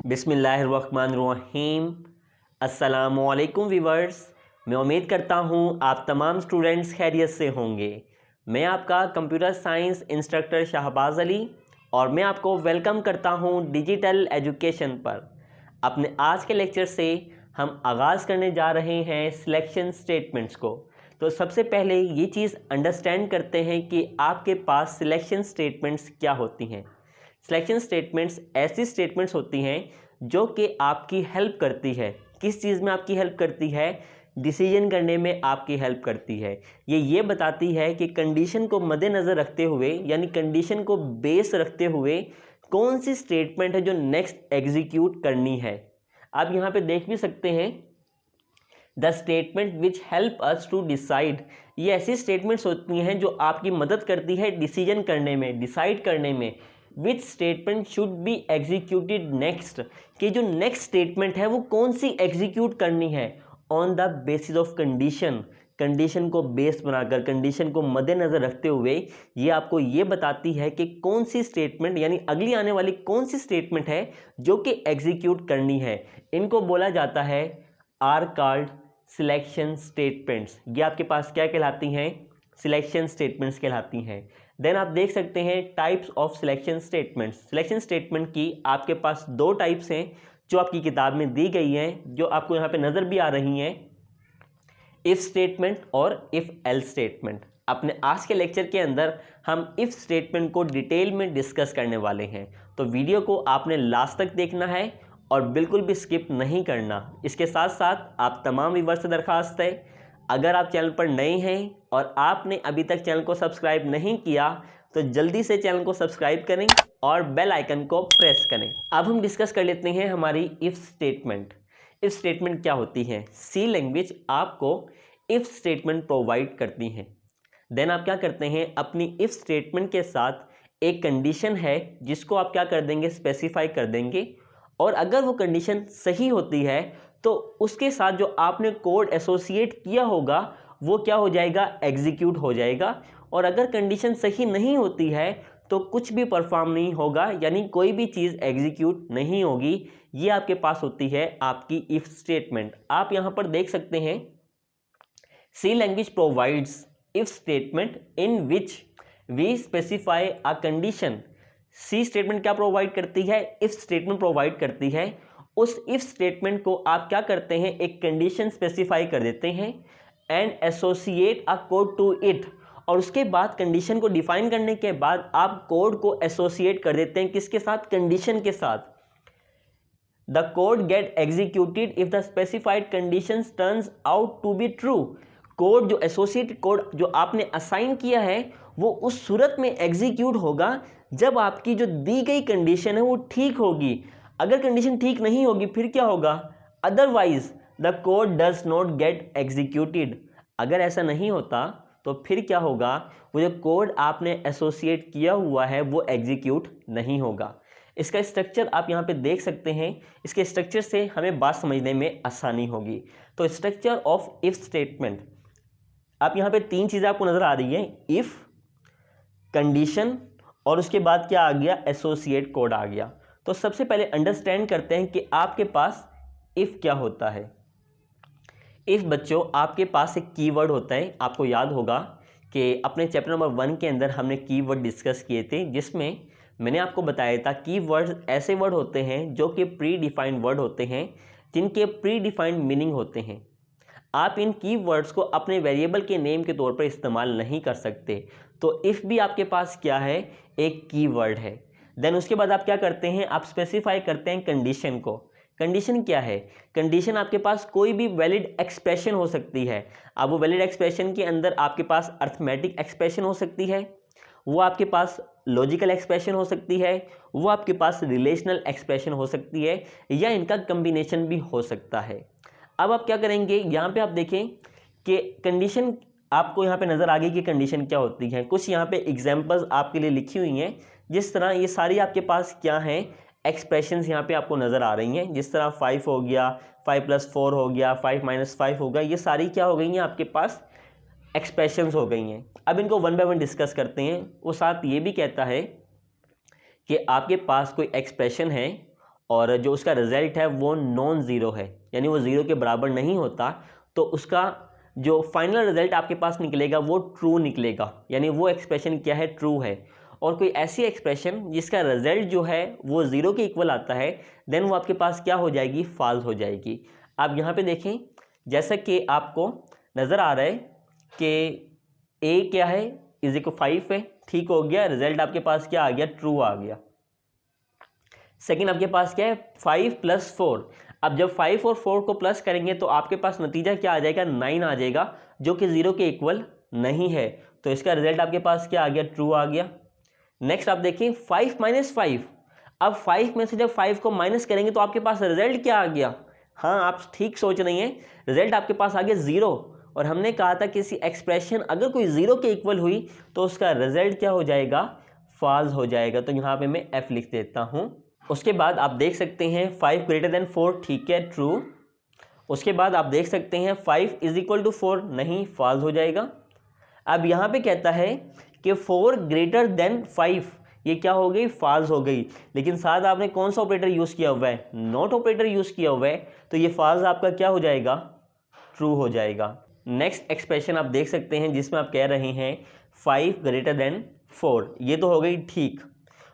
बिस्मिल्लाहिर्रहमानिर्रहीम। अस्सलामुअलैकुम व्यूवर्स, मैं उम्मीद करता हूँ आप तमाम स्टूडेंट्स खैरियत से होंगे। मैं आपका computer science instructor Shahbaz Ali और मैं आपको वेलकम करता हूँ डिजिटल एजुकेशन पर। अपने आज के लेक्चर से हम आगाज़ करने जा रहे हैं सिलेक्शन स्टेटमेंट्स को। तो सबसे पहले ये चीज़ अंडरस्टैंड करते हैं कि आपके पास सिलेक्शन स्टेटमेंट्स क्या होती हैं। सिलेक्शन स्टेटमेंट्स ऐसी स्टेटमेंट्स होती हैं जो कि आपकी हेल्प करती है। किस चीज़ में आपकी हेल्प करती है? डिसीजन करने में आपकी हेल्प करती है। ये बताती है कि कंडीशन को मद्देनज़र रखते हुए यानी कंडीशन को बेस रखते हुए कौन सी स्टेटमेंट है जो नेक्स्ट एग्जीक्यूट करनी है। आप यहाँ पे देख भी सकते हैं the statement which help us to decide. ये ऐसी स्टेटमेंट्स होती हैं जो आपकी मदद करती है डिसीजन करने में, डिसाइड करने में which statement should be executed next, कि जो नेक्स्ट स्टेटमेंट है वो कौन सी एग्जीक्यूट करनी है on the basis of condition. Condition को बेस बनाकर, कंडीशन को मद्देनज़र रखते हुए ये आपको ये बताती है कि कौन सी स्टेटमेंट यानी अगली आने वाली कौन सी स्टेटमेंट है जो कि एग्जीक्यूट करनी है। इनको बोला जाता है आर कॉल्ड सिलेक्शन स्टेटमेंट्स। ये आपके पास क्या कहलाती हैं? सिलेक्शन स्टेटमेंट्स कहलाती हैं। देन आप देख सकते हैं types of selection statements. Selection statement की आपके पास दो टाइप्स हैं जो आपकी किताब में दी गई हैं, जो आपको यहाँ पे नज़र भी आ रही हैं, इफ़ स्टेटमेंट और इफ़ एल्स स्टेटमेंट। अपने आज के लेक्चर के अंदर हम इफ़ स्टेटमेंट को डिटेल में डिस्कस करने वाले हैं, तो वीडियो को आपने लास्ट तक देखना है और बिल्कुल भी स्किप नहीं करना। इसके साथ साथ आप तमाम व्यूअर्स से दरख्वास्त है, अगर आप चैनल पर नए हैं और आपने अभी तक चैनल को सब्सक्राइब नहीं किया तो जल्दी से चैनल को सब्सक्राइब करें और बेल आइकन को प्रेस करें। अब हम डिस्कस कर लेते हैं हमारी इफ़ स्टेटमेंट। इफ़ स्टेटमेंट क्या होती है? सी लैंग्वेज आपको इफ़ स्टेटमेंट प्रोवाइड करती है। देन आप क्या करते हैं, अपनी इफ़ स्टेटमेंट के साथ एक कंडीशन है जिसको आप क्या कर देंगे, स्पेसिफाई कर देंगे, और अगर वो कंडीशन सही होती है तो उसके साथ जो आपने कोड एसोसिएट किया होगा वो क्या हो जाएगा, एग्जीक्यूट हो जाएगा। और अगर कंडीशन सही नहीं होती है तो कुछ भी परफॉर्म नहीं होगा, यानी कोई भी चीज़ एग्जीक्यूट नहीं होगी। ये आपके पास होती है आपकी इफ स्टेटमेंट। आप यहाँ पर देख सकते हैं C language provides if statement in which we specify a condition. C statement क्या प्रोवाइड करती है? इफ स्टेटमेंट प्रोवाइड करती है। उस इफ स्टेटमेंट को आप क्या करते हैं, एक कंडीशन स्पेसिफाई कर देते हैं and associate a code to it, और उसके बाद कंडीशन को डिफाइन करने के बाद आप कोड को एसोसिएट कर देते हैं किसके साथ? कंडीशन के साथ। The code get executed if the specified condition turns out to be true. Code जो एसोसिएटेड कोड जो आपने असाइन किया है वो उस सूरत में एग्जीक्यूट होगा जब आपकी जो दी गई कंडीशन है वो ठीक होगी। अगर कंडीशन ठीक नहीं होगी फिर क्या होगा? Otherwise the code does not gate executed. अगर ऐसा नहीं होता तो फिर क्या होगा, वो जो कोड आपने एसोसिएट किया हुआ है वो एग्जीक्यूट नहीं होगा। इसका स्ट्रक्चर आप यहाँ पे देख सकते हैं। इसके स्ट्रक्चर से हमें बात समझने में आसानी होगी। तो स्ट्रक्चर ऑफ इफ स्टेटमेंट, आप यहाँ पे तीन चीज़ें आपको नज़र आ रही हैं, इफ़, कंडीशन और उसके बाद क्या आ गया, एसोसिएट कोड आ गया। तो सबसे पहले अंडरस्टैंड करते हैं कि आपके पास इफ़ क्या होता है। इफ़ बच्चों आपके पास एक कीवर्ड होता है। आपको याद होगा कि अपने चैप्टर नंबर 1 के अंदर हमने कीवर्ड डिस्कस किए थे, जिसमें मैंने आपको बताया था कीवर्ड ऐसे वर्ड होते हैं जो कि प्री डिफाइंड वर्ड होते हैं, जिनके प्री डिफाइंड मीनिंग होते हैं। आप इन कीवर्ड्स को अपने वेरिएबल के नेम के तौर पर इस्तेमाल नहीं कर सकते। तो इफ़ भी आपके पास क्या है, एक कीवर्ड है। देन उसके बाद आप क्या करते हैं, आप स्पेसिफाई करते हैं कंडीशन को। कंडीशन क्या है? कंडीशन आपके पास कोई भी वैलिड एक्सप्रेशन हो सकती है। अब वो वैलिड एक्सप्रेशन के अंदर आपके पास अर्थमेटिक एक्सप्रेशन हो सकती है, वो आपके पास लॉजिकल एक्सप्रेशन हो सकती है, वो आपके पास रिलेशनल एक्सप्रेशन हो सकती है, या इनका कम्बिनेशन भी हो सकता है। अब आप क्या करेंगे, यहाँ पे आप देखें कि कंडीशन आपको यहाँ पे नज़र आ गई कि कंडीशन क्या होती है। कुछ यहाँ पे एग्जांपल्स आपके लिए लिखी हुई हैं, जिस तरह ये सारी आपके पास क्या हैं, एक्सप्रेशंस यहाँ पे आपको नज़र आ रही हैं। जिस तरह 5 हो गया, 5 + 4 हो गया, 5 - 5 हो गया, ये सारी क्या हो गई हैं, आपके पास एक्सप्रेशंस हो गई हैं। अब इनको वन बाय वन डिस्कस करते हैं। वो साथ ये भी कहता है कि आपके पास कोई एक्सप्रेशन है और जो उसका रिजल्ट है वो नॉन ज़ीरो है, यानी वो ज़ीरो के बराबर नहीं होता, तो उसका जो फाइनल रिजल्ट आपके पास निकलेगा वो ट्रू निकलेगा, यानी वो एक्सप्रेशन क्या है, ट्रू है। और कोई ऐसी एक्सप्रेशन जिसका रिजल्ट जो है वो ज़ीरो के इक्वल आता है, देन वो आपके पास क्या हो जाएगी, फॉल्स हो जाएगी। आप यहाँ पे देखें, जैसा कि आपको नज़र आ रहा है कि ए क्या है, इज इक्वल 5 है, ठीक हो गया, रिजल्ट आपके पास क्या आ गया, ट्रू आ गया। सेकंड आपके पास क्या है, 5 + 4। अब जब 5 और 4 को प्लस करेंगे तो आपके पास नतीजा क्या आ जाएगा, 9 आ जाएगा, जो कि ज़ीरो के इक्वल नहीं है, तो इसका रिजल्ट आपके पास क्या आ गया, ट्रू आ गया। नेक्स्ट आप देखिए 5 - 5। अब 5 में से जब 5 को माइनस करेंगे तो आपके पास रिजल्ट क्या आ गया, हाँ आप ठीक सोच रही हैं, रिजल्ट आपके पास आ गया 0। और हमने कहा था किसी एक्सप्रेशन अगर कोई 0 के इक्वल हुई तो उसका रिजल्ट क्या हो जाएगा, फॉल्स हो जाएगा। तो यहाँ पे मैं F लिख देता हूँ। उसके बाद आप देख सकते हैं 5 > 4, ठीक है, ट्रू। उसके बाद आप देख सकते हैं 5 = 4, नहीं, फॉल्स हो जाएगा। अब यहाँ पे कहता है कि 4 > 5, ये क्या हो गई, फॉल्स हो गई। लेकिन साथ आपने कौन सा ऑपरेटर यूज़ किया हुआ है, नॉट ऑपरेटर यूज़ किया हुआ है, तो ये फॉल्स आपका क्या हो जाएगा, ट्रू हो जाएगा। नेक्स्ट एक्सप्रेशन आप देख सकते हैं जिसमें आप कह रहे हैं 5 > 4, ये तो हो गई ठीक।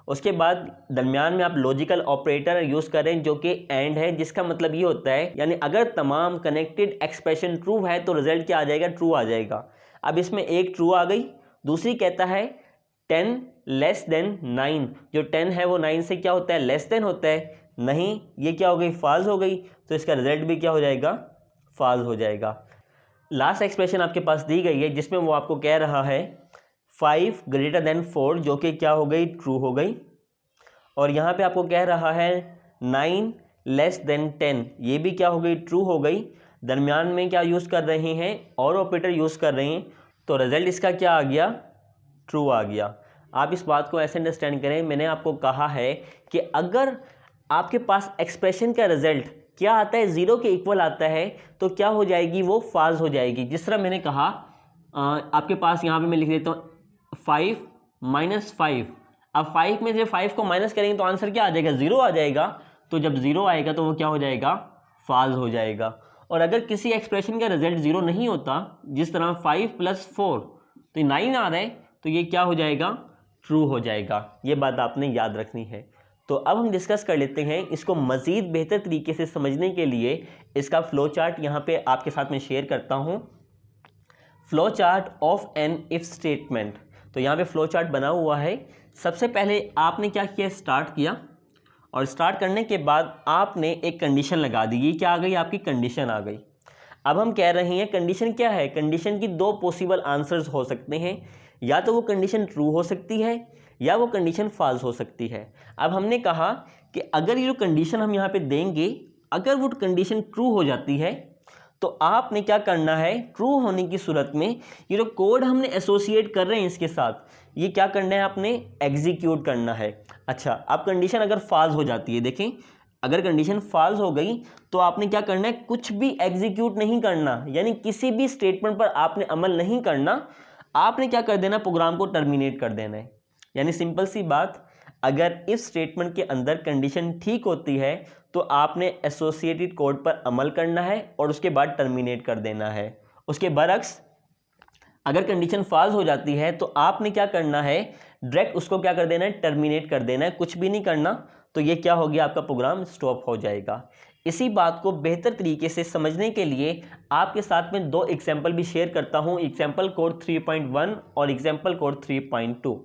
उसके बाद दरमियान में आप लॉजिकल ऑपरेटर यूज़ करें जो कि एंड है, जिसका मतलब ये होता है, यानी अगर तमाम कनेक्टेड एक्सप्रेशन ट्रू है तो रिजल्ट क्या आ जाएगा, ट्रू आ जाएगा। अब इसमें एक ट्रू आ गई, दूसरी कहता है 10 < 9, जो 10 है वो 9 से क्या होता है, लेस देन होता है, नहीं, ये क्या हो गई, फॉल्स हो गई, तो इसका रिजल्ट भी क्या हो जाएगा, फॉल्स हो जाएगा। लास्ट एक्सप्रेशन आपके पास दी गई है जिसमें वो आपको कह रहा है 5 > 4, जो कि क्या हो गई, ट्रू हो गई। और यहाँ पे आपको कह रहा है 9 < 10, ये भी क्या हो गई, ट्रू हो गई। दरमियान में क्या यूज़ कर रहे हैं, और ऑपरेटर यूज़ कर रहे हैं, तो रिजल्ट इसका क्या आ गया, ट्रू आ गया। आप इस बात को ऐसे अंडरस्टैंड करें, मैंने आपको कहा है कि अगर आपके पास एक्सप्रेशन का रिजल्ट क्या आता है, 0 के इक्वल आता है, तो क्या हो जाएगी, वो फॉल्स हो जाएगी। जिस तरह मैंने कहा आपके पास यहाँ पे मैं लिख देता हूँ 5 - 5। अब 5 में से 5 को माइनस करेंगे तो आंसर क्या आ जाएगा, 0 आ जाएगा। तो जब 0 आएगा तो वो क्या हो जाएगा, फॉल्स हो जाएगा। और अगर किसी एक्सप्रेशन का रिजल्ट 0 नहीं होता, जिस तरह 5 + 4 तो 9 आ रहा है, तो ये क्या हो जाएगा, ट्रू हो जाएगा। ये बात आपने याद रखनी है। तो अब हम डिस्कस कर लेते हैं इसको मज़ीद बेहतर तरीके से समझने के लिए। इसका फ्लो चार्ट यहाँ पे आपके साथ में शेयर करता हूँ। Flow chart of an if statement. तो यहाँ पे फ्लो चार्ट बना हुआ है। सबसे पहले आपने क्या किया, स्टार्ट किया, और स्टार्ट करने के बाद आपने एक कंडीशन लगा दी। ये क्या आ गई, आपकी कंडीशन आ गई। अब हम कह रहे हैं कंडीशन क्या है, कंडीशन की दो पॉसिबल आंसर्स हो सकते हैं, या तो वो कंडीशन ट्रू हो सकती है या वो कंडीशन फॉल्स हो सकती है। अब हमने कहा कि अगर ये जो कंडीशन हम यहाँ पे देंगे, अगर वो कंडीशन ट्रू हो जाती है तो आपने क्या करना है, ट्रू होने की सूरत में ये जो कोड हमने एसोसिएट कर रहे हैं इसके साथ, ये क्या करना है, आपने एग्जीक्यूट करना है। अच्छा, अब कंडीशन अगर फॉल्स हो जाती है, देखें अगर कंडीशन फॉल्स हो गई तो आपने क्या करना है, कुछ भी एग्जीक्यूट नहीं करना, यानी किसी भी स्टेटमेंट पर आपने अमल नहीं करना। आपने क्या कर देना, प्रोग्राम को टर्मिनेट कर देना है। यानी सिंपल सी बात, अगर इफ स्टेटमेंट के अंदर कंडीशन ठीक होती है तो आपने एसोसिएटेड कोड पर अमल करना है और उसके बाद टर्मिनेट कर देना है। उसके बरक्स अगर कंडीशन फॉल्स हो जाती है तो आपने क्या करना है, डायरेक्ट उसको क्या कर देना है, टर्मिनेट कर देना है, कुछ भी नहीं करना। तो ये क्या हो गया, आपका प्रोग्राम स्टॉप हो जाएगा। इसी बात को बेहतर तरीके से समझने के लिए आपके साथ में दो एग्जाम्पल भी शेयर करता हूँ, एग्जाम्पल कोड 3.1 और एग्जाम्पल कोड 3.2।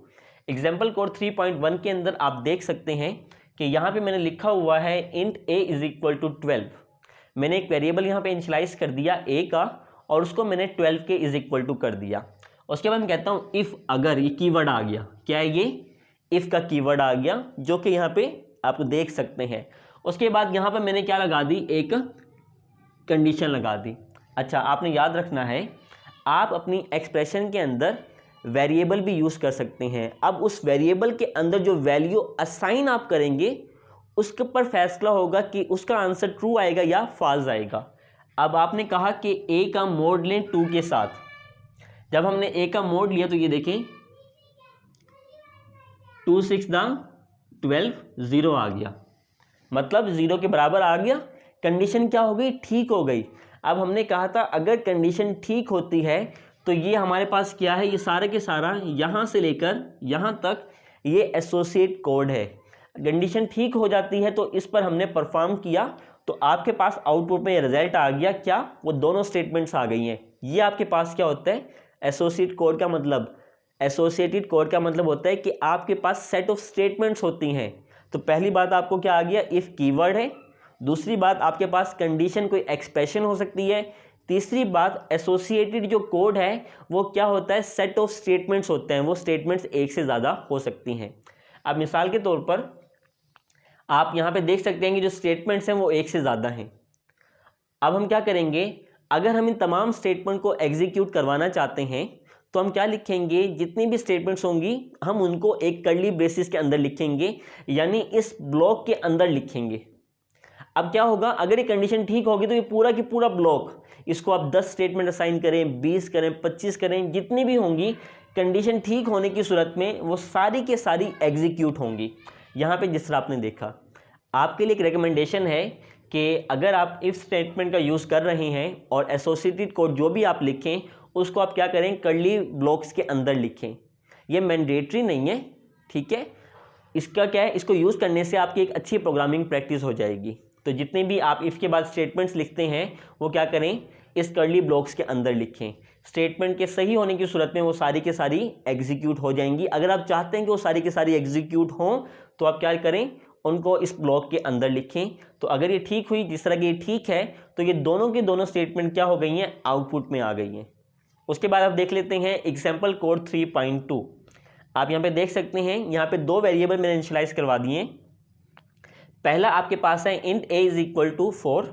एग्जाम्पल कोड 3.1 के अंदर आप देख सकते हैं कि यहाँ पे मैंने लिखा हुआ है इंट a = 12। मैंने एक वेरिएबल यहाँ पे इनिशियलाइज कर दिया a का, और उसको मैंने 12 के = कर दिया। उसके बाद मैं कहता हूँ इफ़, अगर, ये कीवर्ड आ गया, क्या है ये, इफ़ का कीवर्ड आ गया, जो कि यहाँ पे आप देख सकते हैं। उसके बाद यहाँ पर मैंने क्या लगा दी, एक कंडीशन लगा दी। अच्छा, आपने याद रखना है, आप अपनी एक्सप्रेशन के अंदर वेरिएबल भी यूज़ कर सकते हैं। अब उस वेरिएबल के अंदर जो वैल्यू असाइन आप करेंगे उसके ऊपर फैसला होगा कि उसका आंसर ट्रू आएगा या फॉल्स आएगा। अब आपने कहा कि a का मोड लें 2 के साथ। जब हमने a का मोड लिया तो ये देखें 2 6 12 0 आ गया। मतलब 0 के बराबर आ गया, कंडीशन क्या हो गई, ठीक हो गई। अब हमने कहा था अगर कंडीशन ठीक होती है तो ये हमारे पास क्या है, ये सारा के सारा यहाँ से लेकर यहाँ तक ये एसोसिएट कोड है। कंडीशन ठीक हो जाती है तो इस पर हमने परफॉर्म किया तो आपके पास आउटपुट में रिजल्ट आ गया, क्या, वो दोनों स्टेटमेंट्स आ गई हैं। ये आपके पास क्या होता है, एसोसिएट कोड का मतलब, एसोसिएटेड कोड का मतलब होता है कि आपके पास सेट ऑफ स्टेटमेंट्स होती हैं। तो पहली बात आपको क्या आ गया, इफ़ कीवर्ड है। दूसरी बात आपके पास कंडीशन कोई एक्सप्रेशन हो सकती है। तीसरी बात एसोसिएटेड जो कोड है वो क्या होता है, सेट ऑफ स्टेटमेंट्स होते हैं, वो स्टेटमेंट्स एक से ज़्यादा हो सकती हैं। अब मिसाल के तौर पर आप यहाँ पे देख सकते हैं कि जो स्टेटमेंट्स हैं वो एक से ज़्यादा हैं। अब हम क्या करेंगे, अगर हम इन तमाम स्टेटमेंट को एग्जीक्यूट करवाना चाहते हैं तो हम क्या लिखेंगे, जितनी भी स्टेटमेंट्स होंगी हम उनको एक कर्ली ब्रेसिस के अंदर लिखेंगे, यानी इस ब्लॉक के अंदर लिखेंगे। अब क्या होगा, अगर ये कंडीशन ठीक होगी तो ये पूरा की पूरा ब्लॉक, इसको आप 10 स्टेटमेंट असाइन करें, 20 करें, 25 करें, जितनी भी होंगी कंडीशन ठीक होने की सूरत में वो सारी के सारी एग्जीक्यूट होंगी। यहाँ पे जिस तरह आपने देखा, आपके लिए एक रिकमेंडेशन है कि अगर आप इफ स्टेटमेंट का यूज़ कर रहे हैं और एसोसिएटेड कोड जो भी आप लिखें उसको आप क्या करें, कर्ली ब्लॉक्स के अंदर लिखें। ये मैंडेटरी नहीं है, ठीक है। इसका क्या है, इसको यूज़ करने से आपकी एक अच्छी प्रोग्रामिंग प्रैक्टिस हो जाएगी। तो जितने भी आप इफ़ के बाद स्टेटमेंट्स लिखते हैं वो क्या करें, इस कर्ली ब्लॉक्स के अंदर लिखें। स्टेटमेंट के सही होने की सूरत में वो सारी के सारी एग्जीक्यूट हो जाएंगी। अगर आप चाहते हैं कि वो सारी की सारी एग्जीक्यूट हों तो आप क्या करें, उनको इस ब्लॉक के अंदर लिखें। तो अगर ये ठीक हुई, जिस तरह की ये ठीक है, तो ये दोनों के दोनों स्टेटमेंट क्या हो गई हैं, आउटपुट में आ गई हैं। उसके बाद आप देख लेते हैं एग्जाम्पल कोड 3.2। आप यहाँ पे देख सकते हैं, यहाँ पे 2 वेरिएबल मैंने इनिशियलाइज करवा दिए। पहला आपके पास है int a is equal to 4,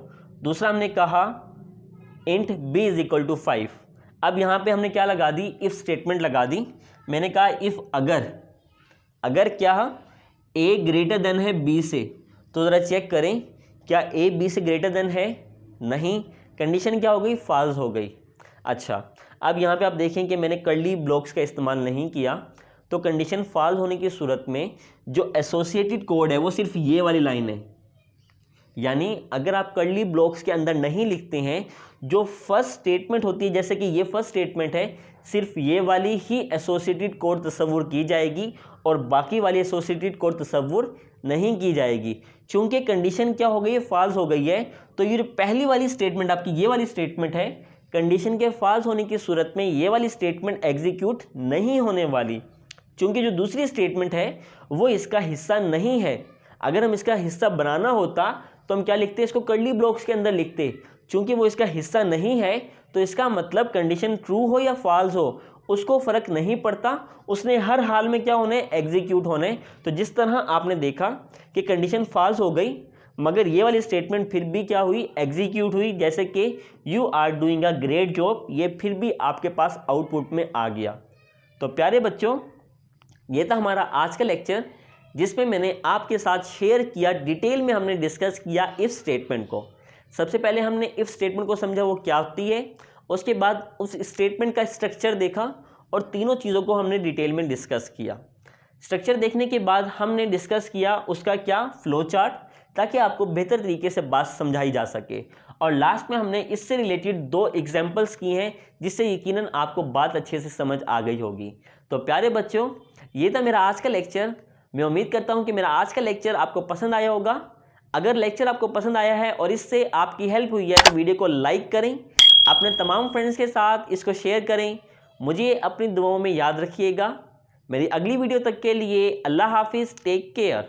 दूसरा हमने कहा int b is equal to 5। अब यहाँ पे हमने क्या लगा दी, इफ स्टेटमेंट लगा दी। मैंने कहा इफ अगर क्या a ग्रेटर देन है b से, तो ज़रा चेक करें क्या a b से ग्रेटर देन है, नहीं, कंडीशन क्या हो गई, फॉल्स हो गई। अच्छा, अब यहाँ पे आप देखें कि मैंने कर्ली ब्लॉक्स का इस्तेमाल नहीं किया, तो कंडीशन फॉल्स होने की सूरत में जो एसोसिएटेड कोड है वो सिर्फ ये वाली लाइन है। यानी अगर आप कर्ली ब्लॉक्स के अंदर नहीं लिखते हैं, जो फर्स्ट स्टेटमेंट होती है, जैसे कि ये फर्स्ट स्टेटमेंट है, सिर्फ ये वाली ही एसोसिएटेड कोड तस्वुर की जाएगी और बाकी वाली एसोसिएटेड कोड तस्वुर नहीं की जाएगी। चूंकि कंडीशन क्या हो गई है, फॉल्स हो गई है, तो ये जो पहली वाली स्टेटमेंट आपकी ये वाली स्टेटमेंट है, कंडीशन के फॉल्स होने की सूरत में ये वाली स्टेटमेंट एग्जीक्यूट नहीं होने वाली, क्योंकि जो दूसरी स्टेटमेंट है वो इसका हिस्सा नहीं है। अगर हम इसका हिस्सा बनाना होता तो हम क्या लिखते, इसको कर्ली ब्लॉक्स के अंदर लिखते। चूंकि वो इसका हिस्सा नहीं है तो इसका मतलब कंडीशन ट्रू हो या फॉल्स हो उसको फ़र्क नहीं पड़ता, उसने हर हाल में क्या होने, एग्जीक्यूट होने। तो जिस तरह आपने देखा कि कंडीशन फॉल्स हो गई मगर ये वाली स्टेटमेंट फिर भी क्या हुई, एग्जीक्यूट हुई, जैसे कि you are doing a great job, ये फिर भी आपके पास आउटपुट में आ गया। तो प्यारे बच्चों, ये था हमारा आज का लेक्चर जिसमें मैंने आपके साथ शेयर किया, डिटेल में हमने डिस्कस किया इफ़ स्टेटमेंट को। सबसे पहले हमने इफ़ स्टेटमेंट को समझा वो क्या होती है, उसके बाद उस स्टेटमेंट का स्ट्रक्चर देखा और तीनों चीज़ों को हमने डिटेल में डिस्कस किया। स्ट्रक्चर देखने के बाद हमने डिस्कस किया उसका क्या, फ्लो चार्ट, ताकि आपको बेहतर तरीके से बात समझाई जा सके। और लास्ट में हमने इससे रिलेटेड 2 एग्जाम्पल्स किए हैं जिससे यकीनन आपको बात अच्छे से समझ आ गई होगी। तो प्यारे बच्चों, ये था मेरा आज का लेक्चर। मैं उम्मीद करता हूँ कि मेरा आज का लेक्चर आपको पसंद आया होगा। अगर लेक्चर आपको पसंद आया है और इससे आपकी हेल्प हुई है तो वीडियो को लाइक करें, अपने तमाम फ्रेंड्स के साथ इसको शेयर करें। मुझे अपनी दुआओं में याद रखिएगा। मेरी अगली वीडियो तक के लिए अल्लाह हाफिज़, टेक केयर।